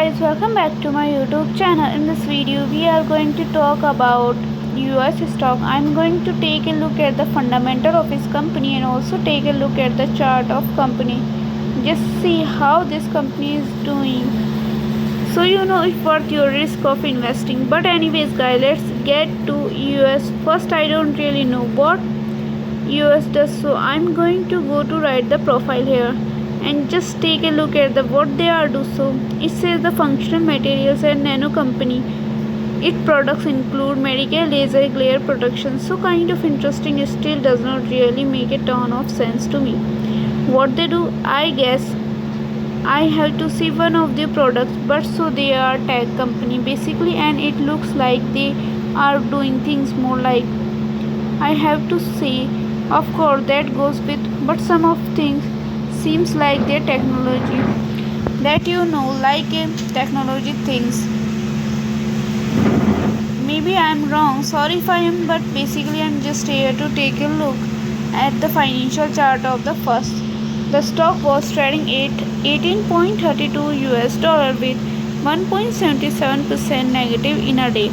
guys, welcome back to my YouTube channel. In this video we are going to talk about US stock. I'm going to take a look at the fundamental of its company and also take a look at the chart of company. Just see how this company is doing, so you know if worth your risk of investing. But anyways guys, let's get to US. First, I don't really know what US does, so I'm going to go to write the profile here and just take a look at the what they are do. So it says the functional materials and nano company. Its products include medical laser glare protection, so kind of interesting. It still does not really make a ton of sense to me. What they do, I guess I have to see one of their products, but so they are tech company basically, and it looks like they are doing things more like, I have to say, of course that goes with, but some of things seems like their technology, that you know, like technology things. Maybe I'm wrong, sorry if I am, but basically I'm just here to take a look at the financial chart of the first. The stock was trading at 18.32 US dollar with 1.77% negative in a day.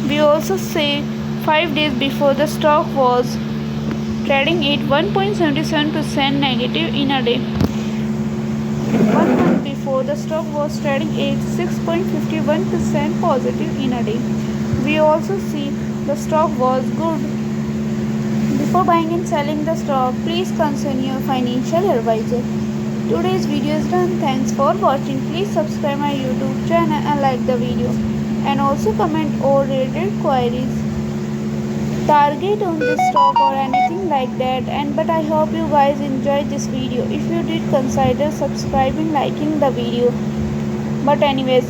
We also say 5 days before the stock was trading at 1.77% negative in a day. 1 month before the stock was trading at 6.51% positive in a day. We also see the stock was good. Before buying and selling the stock, please consult your financial advisor. Today's video is done. Thanks for watching. Please subscribe my YouTube channel and like the video, and also comment or related queries, target on this stock or anything like that. And but I hope you guys enjoyed this video. If you did, consider subscribing, liking the video. But anyways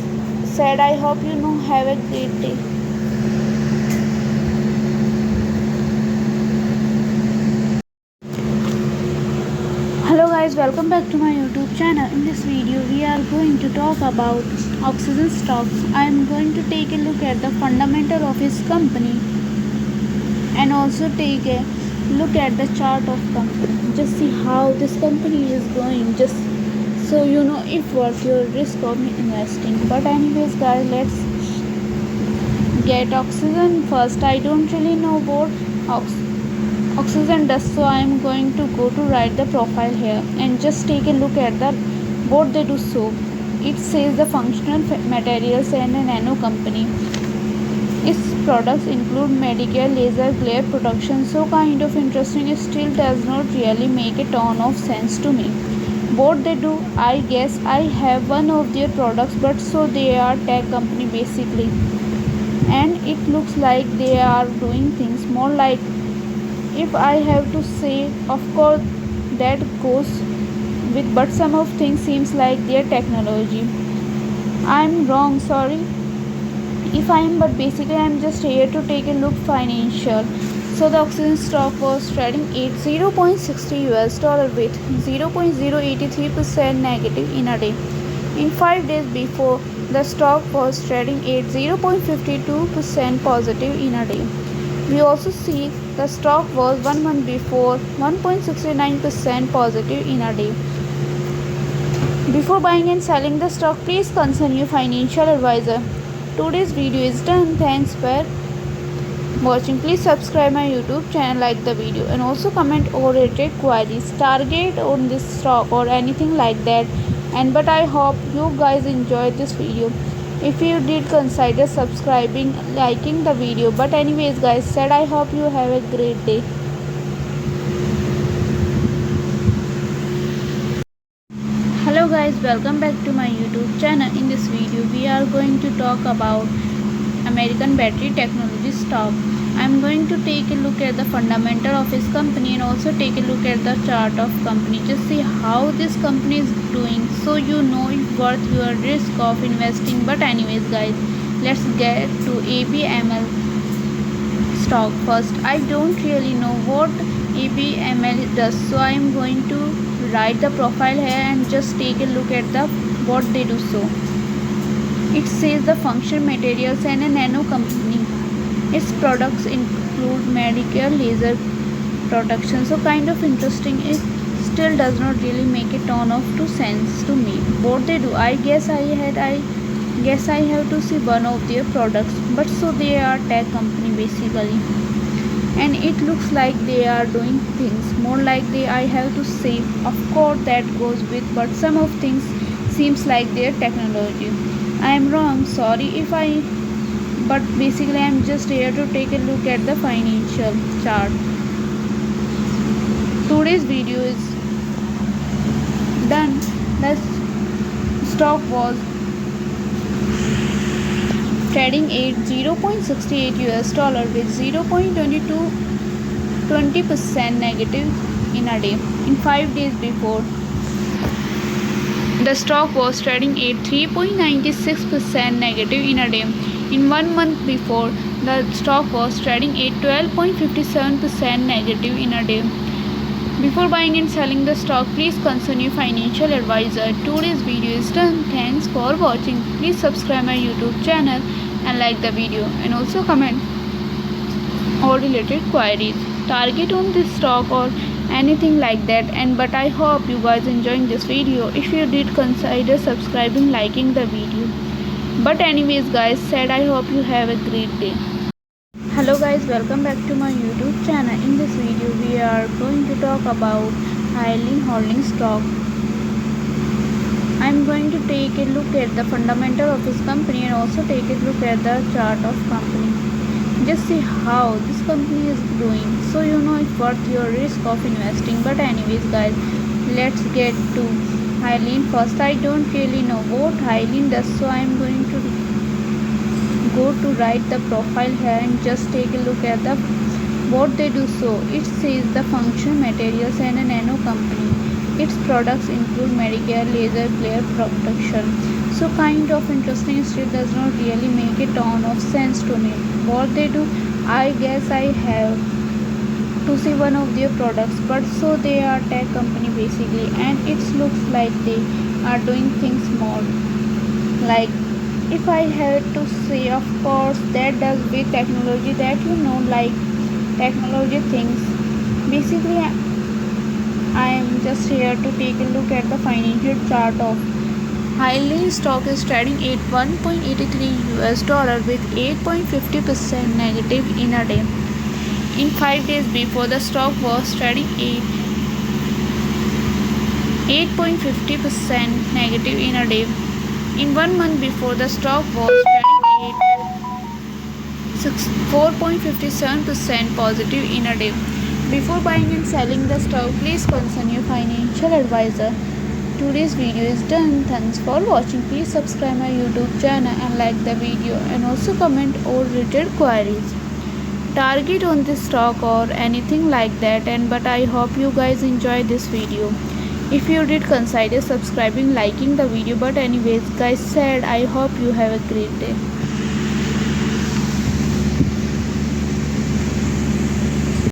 said, I hope you know have a great day. Hello guys, welcome back to my YouTube channel. In this video we are going to talk about oxygen stocks. I am going to take a look at the fundamental of its company and also take a look at the chart of company. Just see how this company is going, just so you know if worth your risk of investing. But anyways guys, let's get oxygen first. I don't really know what oxygen does, so I am going to go to write the profile here and just take a look at the what they do. So it says the functional materials and a nano company. Its products include medical laser glare protection, so kind of interesting. It still does not really make a ton of sense to me. What they do, I guess I have one of their products, but so they are tech company basically, and it looks like they are doing things more like, if I have to say, of course that goes with, but some of things seems like their technology. I'm wrong, sorry if I am, but basically I'm just here to take a look financial. So the oxygen stock was trading at 0.60 US dollar with 0.083% negative in a day. In 5 days before, the stock was trading at 0.52% positive in a day. We also see the stock was 1 month before 1.69% positive in a day. Before buying and selling the stock, please consult your financial advisor. Today's video is done. Thanks for watching. Please subscribe my YouTube channel, like the video, and also comment or related queries, target on this stock or anything like that. And but I hope you guys enjoyed this video. If you did, consider subscribing, liking the video. But anyways guys said, I hope you have a great day. Hello guys, welcome back to my YouTube channel. In this video we are going to talk about American battery technology stock. I am going to take a look at the fundamental of this company and also take a look at the chart of company. Just see how this company is doing, so you know if worth your risk of investing. But anyways guys, let's get to ABML stock first. I don't really know what ABML does, so I am going to write the profile here and just take a look at the what they do. So it says the function materials and a nano company. Its products include medical laser protection, so kind of interesting. It still does not really make a ton of two cents to me. What they do, I guess I have to see one of their products, but so they are tech company basically, and it looks like they are doing things more like they I have to say. Of course that goes with, but some of things seems like their technology. I am wrong, sorry if I, but basically I'm just here to take a look at the financial chart. Today's video is done. The stock was trading at 0.68 US dollar with 0.20% negative in a day. In 5 days before, the stock was trading at 3.96% negative in a day. In 1 month before, the stock was trading at 12.57% negative in a day. Before buying and selling the stock, please consult your financial advisor. Today's video is done. Thanks for watching. Please subscribe my YouTube channel and like the video, and also comment all related queries, target on this stock or anything like that. And but I hope you guys enjoying this video. If you did, consider subscribing, liking the video. But anyways guys, said I hope you have a great day. Hello guys, welcome back to my YouTube channel. In this video we are going to talk about highly holding stock. I am going to take a look at the fundamental of this company and also take a look at the chart of company. Just see how this company is doing, so you know it's worth your risk of investing. But anyways guys, let's get to Hylian first. I don't really know what Hylian does, so I am going to go to write the profile here and just take a look at the what they do. So it says the function materials and a nano company. Its products include Medicare, laser glare protection. So kind of interesting, still does not really make a ton of sense to me. What they do, I guess I have to see one of their products, but so they are tech company basically, and it looks like they are doing things more like, if I had to say, of course that does with technology, that you know, like technology things basically. I am just here to take a look at the financial chart of Hylian. Stock is trading at 1.83 US dollar with 8.50% negative in a day. In 5 days before, the stock was trading at 8.50% negative in a day. In 1 month before, the stock was trading at 4.57% positive in a day. Before buying and selling the stock, please consult your financial advisor. Today's video is done. Thanks for watching. Please subscribe my YouTube channel and like the video, and also comment all related queries, target on this stock or anything like that. And but I hope you guys enjoy this video. If you did, consider subscribing, liking the video. But anyways guys, said I hope you have a great day.